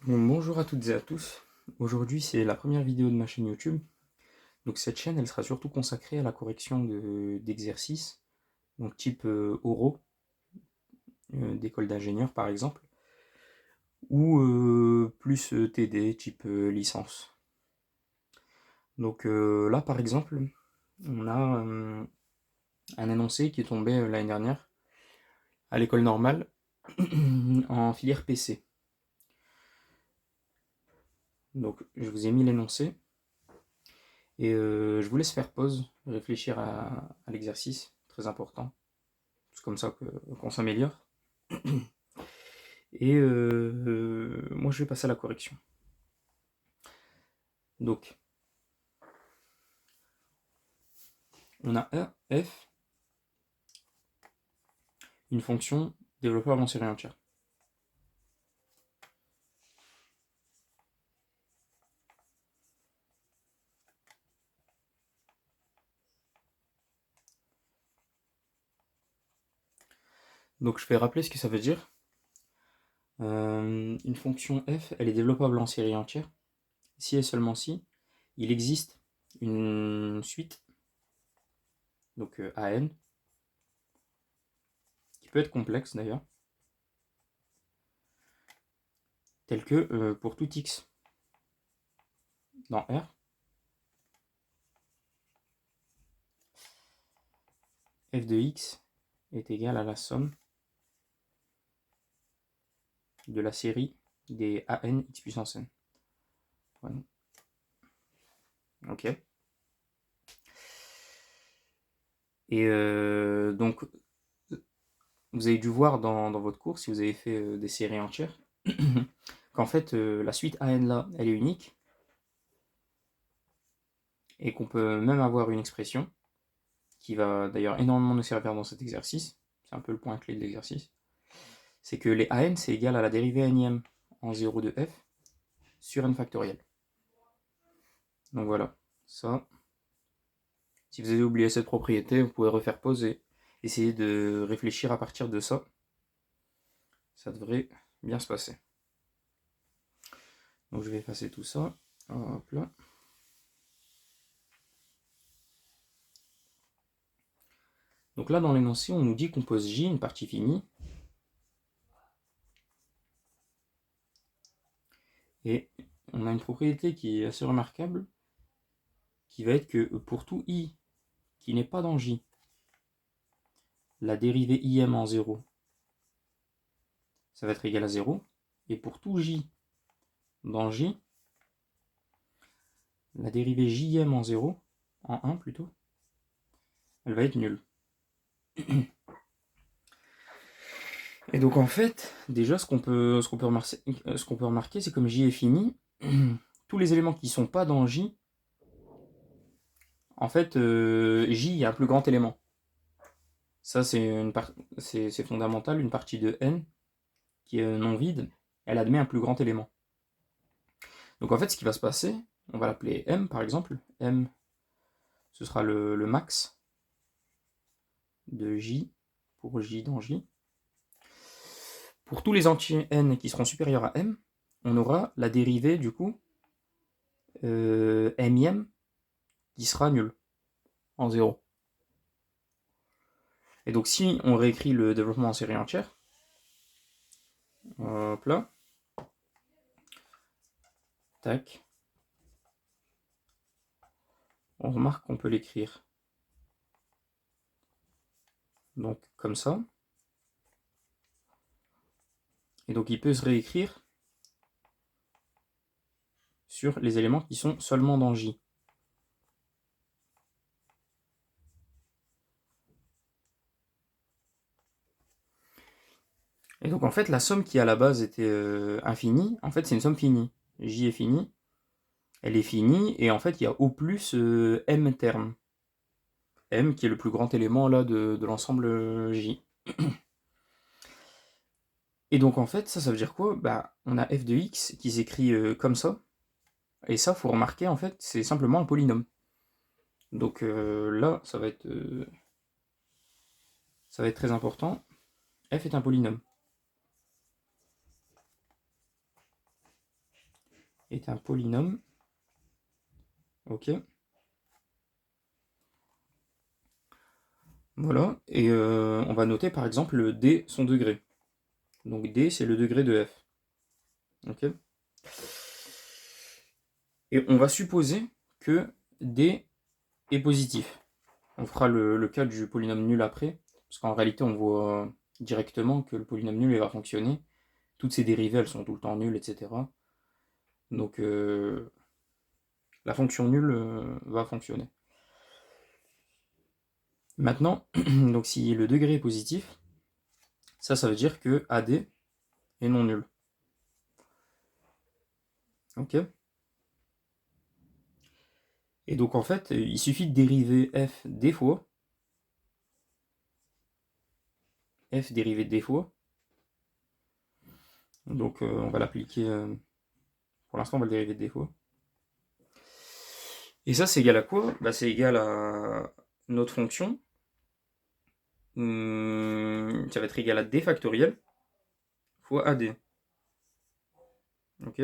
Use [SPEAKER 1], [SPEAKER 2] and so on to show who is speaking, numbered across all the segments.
[SPEAKER 1] Bon, bonjour à toutes et à tous. Aujourd'hui, c'est la première vidéo de ma chaîne YouTube. Donc cette chaîne, elle sera surtout consacrée à la correction d'exercices, donc type oraux, d'école d'ingénieur par exemple, ou plus TD, type licence. Donc là, par exemple, on a un énoncé qui est tombé l'année dernière à l'école normale en filière PC. Donc je vous ai mis l'énoncé. Et je vous laisse faire pause, réfléchir à l'exercice, très important. C'est comme ça qu'on s'améliore. Et moi, je vais passer à la correction. Donc, on a R, F, une fonction développable en série entière. Donc, je vais rappeler ce que ça veut dire. Une fonction f, elle est développable en série entière si et seulement si il existe une suite, donc AN, qui peut être complexe d'ailleurs, telle que pour tout x dans R, f de x est égal à la somme de la série des AN x puissance n. Voilà. Ok. Et donc, vous avez dû voir dans votre cours, si vous avez fait des séries entières, qu'en fait, la suite AN là, elle est unique, et qu'on peut même avoir une expression, qui va d'ailleurs énormément nous servir dans cet exercice, c'est un peu le point clé de l'exercice, c'est que les AN, c'est égal à la dérivée nème en 0 de f sur n factoriel. Donc voilà, ça, si vous avez oublié cette propriété, vous pouvez refaire pause et essayer de réfléchir à partir de ça. Ça devrait bien se passer. Donc je vais effacer tout ça. Hop là. Donc là, dans l'énoncé, on nous dit qu'on pose J, une partie finie. Et on a une propriété qui est assez remarquable, qui va être que pour tout I qui n'est pas dans J, la dérivée IM en 0, ça va être égal à 0. Et pour tout J dans J, la dérivée JM en 0, en 1 plutôt, elle va être nulle. Et donc en fait, déjà ce qu'on peut remarquer, c'est comme J est fini, tous les éléments qui ne sont pas dans J, en fait, J, il y a un plus grand élément. Ça, c'est fondamental. Une partie de n qui est non vide, elle admet un plus grand élément. Donc en fait, ce qui va se passer, on va l'appeler m par exemple. M, ce sera le max de j pour j dans j. Pour tous les entiers n qui seront supérieurs à m, on aura la dérivée du coup m qui sera nulle en 0. Et donc si on réécrit le développement en série entière, hop là, tac, on remarque qu'on peut l'écrire donc comme ça. Et donc il peut se réécrire sur les éléments qui sont seulement dans J. Et donc en fait la somme qui à la base était infinie, en fait c'est une somme finie. J est finie, elle est finie, et en fait il y a au plus m termes. M qui est le plus grand élément là de l'ensemble J. Et donc en fait ça veut dire quoi? Bah on a f de x qui s'écrit comme ça, et ça faut remarquer en fait c'est simplement un polynôme. Donc là ça va être très important. F est un polynôme. est un polynôme. Ok. Voilà, et on va noter par exemple le d son degré. Donc d c'est le degré de f. Ok. Et on va supposer que d est positif. On fera le cas du polynôme nul après, parce qu'en réalité on voit directement que le polynôme nul il va fonctionner. Toutes ses dérivées elles sont tout le temps nulles, etc. Donc la fonction nulle va fonctionner. Maintenant, donc si le degré est positif, ça veut dire que AD est non nul. Ok. Et donc en fait, il suffit de dériver f d fois, f dérivé de d fois. Donc on va l'appliquer, pour l'instant on va le dériver de d fois. Et ça c'est égal à quoi? Bah, c'est égal à notre fonction. Ça va être égal à d factoriel fois ad. Ok.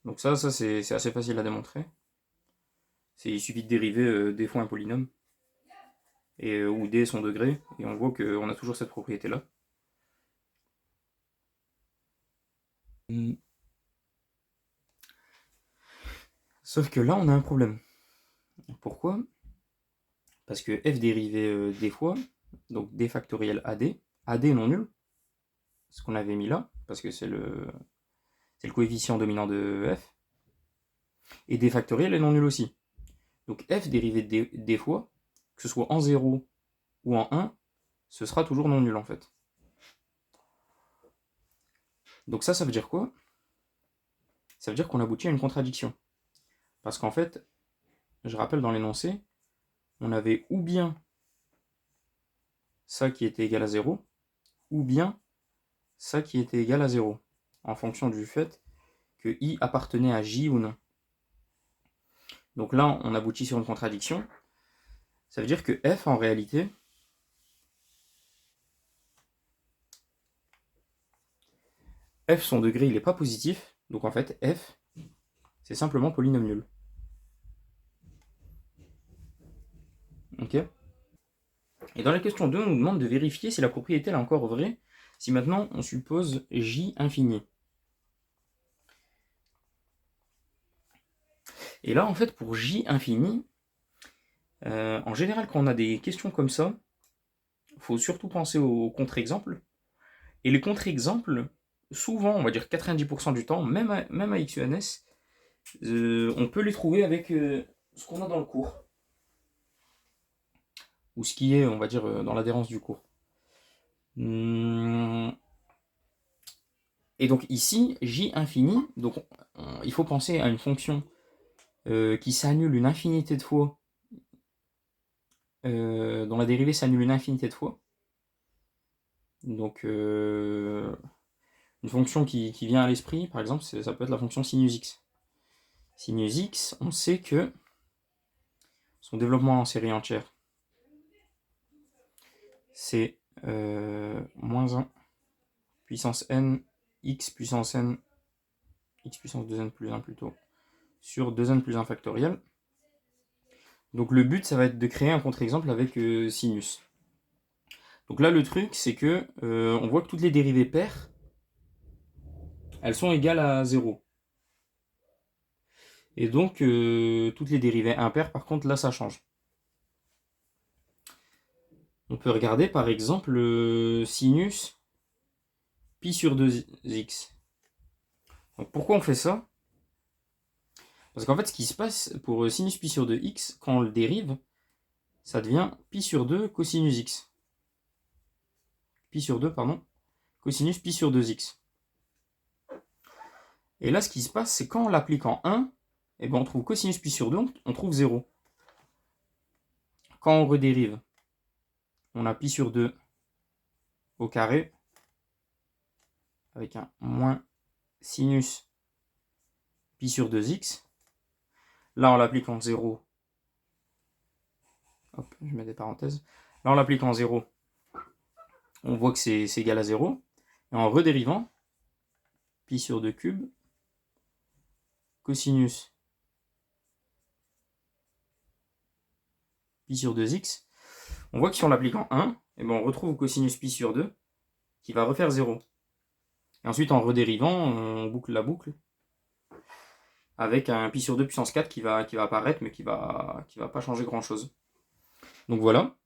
[SPEAKER 1] Donc ça c'est assez facile à démontrer. Il suffit de dériver d fois un polynôme, et, où d est son degré, et on voit qu'on a toujours cette propriété-là. Sauf que là, on a un problème. Pourquoi? Parce que f dérivé d fois, donc d factoriel ad, ad non nul, ce qu'on avait mis là, parce que c'est le coefficient dominant de f, et d factoriel est non nul aussi. Donc f dérivé de d fois, que ce soit en 0 ou en 1, ce sera toujours non nul en fait. Donc ça veut dire quoi? Ça veut dire qu'on aboutit à une contradiction. Parce qu'en fait, je rappelle dans l'énoncé, on avait ou bien ça qui était égal à 0, ou bien ça qui était égal à 0, en fonction du fait que i appartenait à j ou non. Donc là, on aboutit sur une contradiction. Ça veut dire que f, en réalité, f, son degré, il n'est pas positif. Donc en fait, f, c'est simplement polynôme nul. Ok. Et dans la question 2, on nous demande de vérifier si la propriété est encore vraie, si maintenant on suppose j infini. Et là, en fait, pour j infini, en général, quand on a des questions comme ça, il faut surtout penser aux contre-exemples. Et les contre-exemples, souvent, on va dire 90% du temps, même à XUNS, on peut les trouver avec ce qu'on a dans le cours. Ou ce qui est, on va dire, dans l'adhérence du cours. Et donc ici, j infini, donc il faut penser à une fonction qui s'annule une infinité de fois, dont la dérivée s'annule une infinité de fois. Donc une fonction qui vient à l'esprit, par exemple, ça peut être la fonction sinus x. Sinus x, on sait que son développement en série entière, c'est moins 1 puissance n, x puissance n, x puissance 2n plus 1 plutôt, sur 2n plus 1 factoriel. Donc le but, ça va être de créer un contre-exemple avec sinus. Donc là, le truc, c'est que on voit que toutes les dérivées paires, elles sont égales à 0. Et donc, toutes les dérivées impaires, par contre, là, ça change. On peut regarder, par exemple, sinus pi sur 2x. Donc pourquoi on fait ça? Parce qu'en fait, ce qui se passe pour sinus pi sur 2x, quand on le dérive, ça devient pi sur 2 cosinus x. Pi sur 2, pardon, cosinus pi sur 2x. Et là, ce qui se passe, c'est quand on l'applique en 1, eh ben, on trouve cosinus pi sur 2, on trouve 0. Quand on redérive, on a pi sur 2 au carré, avec un moins sinus pi sur 2x. Là, on l'applique en 0. Hop, je mets des parenthèses. Là, on l'applique en 0. On voit que c'est égal à 0. Et en redérivant, pi sur 2 cubes, cosinus pi sur 2x, on voit que si on l'applique en 1, eh ben on retrouve cosinus pi sur 2 qui va refaire 0. Et ensuite, en redérivant, on boucle la boucle avec un pi sur 2 puissance 4 qui va apparaître, mais qui va pas changer grand-chose. Donc voilà.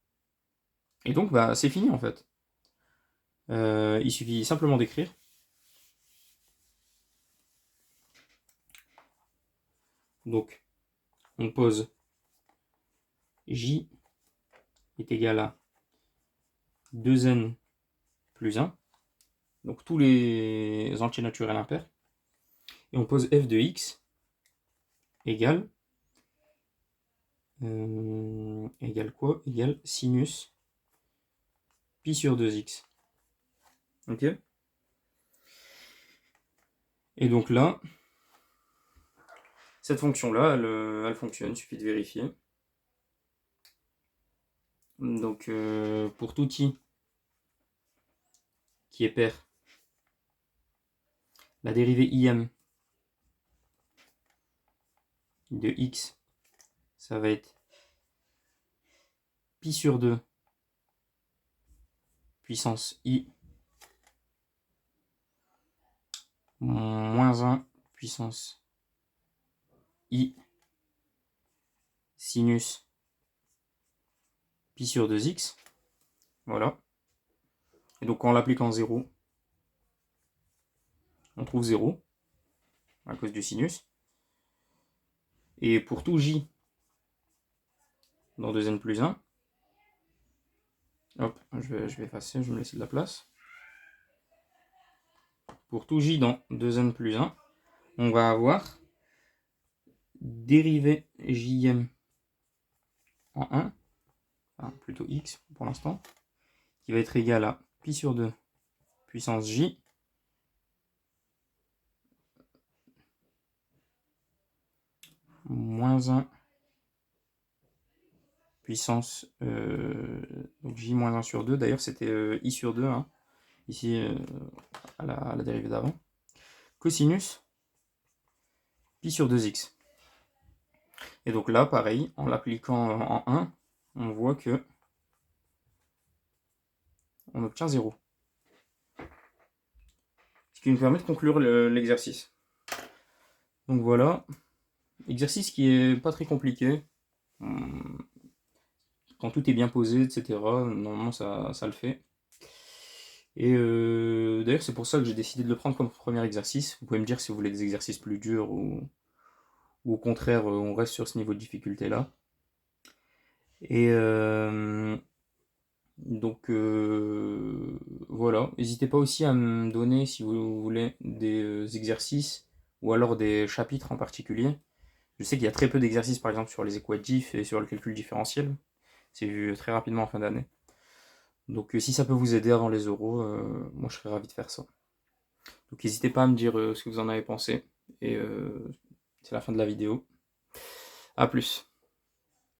[SPEAKER 1] Et donc, bah, c'est fini en fait. Il suffit simplement d'écrire. Donc, on pose J est égal à 2n plus 1. Donc, tous les entiers naturels impairs. Et on pose f de x égale quoi? Égale sinus pi sur 2x. Ok? Et donc là, cette fonction-là, elle fonctionne, il suffit de vérifier. Donc pour tout i qui est pair, la dérivée im de x, ça va être pi sur 2 puissance i moins 1 puissance i sinus pi sur 2x. Voilà. Et donc quand on l'applique en 0, on trouve 0 à cause du sinus. Et pour tout j dans 2n plus 1, hop, je vais effacer, je vais me laisser de la place. Pour tout j dans 2n plus 1, on va avoir dérivée jm en 1, enfin plutôt x pour l'instant, qui va être égal à pi sur 2 puissance j moins 1 puissance, donc j moins 1 sur 2, d'ailleurs c'était i sur 2, hein, ici à la dérivée d'avant, cosinus pi sur 2x. Et donc là, pareil, en l'appliquant en 1, on voit que on obtient 0. Ce qui nous permet de conclure l'exercice. Donc voilà, exercice qui est pas très compliqué. Quand tout est bien posé, etc., normalement ça le fait. Et d'ailleurs, c'est pour ça que j'ai décidé de le prendre comme premier exercice. Vous pouvez me dire si vous voulez des exercices plus durs ou au contraire, on reste sur ce niveau de difficulté-là. Et donc voilà, n'hésitez pas aussi à me donner, si vous voulez, des exercices ou alors des chapitres en particulier. Je sais qu'il y a très peu d'exercices, par exemple, sur les équatifs et sur le calcul différentiel. C'est vu très rapidement en fin d'année. Donc si ça peut vous aider avant les oraux, moi je serais ravi de faire ça. Donc n'hésitez pas à me dire ce que vous en avez pensé. Et c'est la fin de la vidéo. A plus.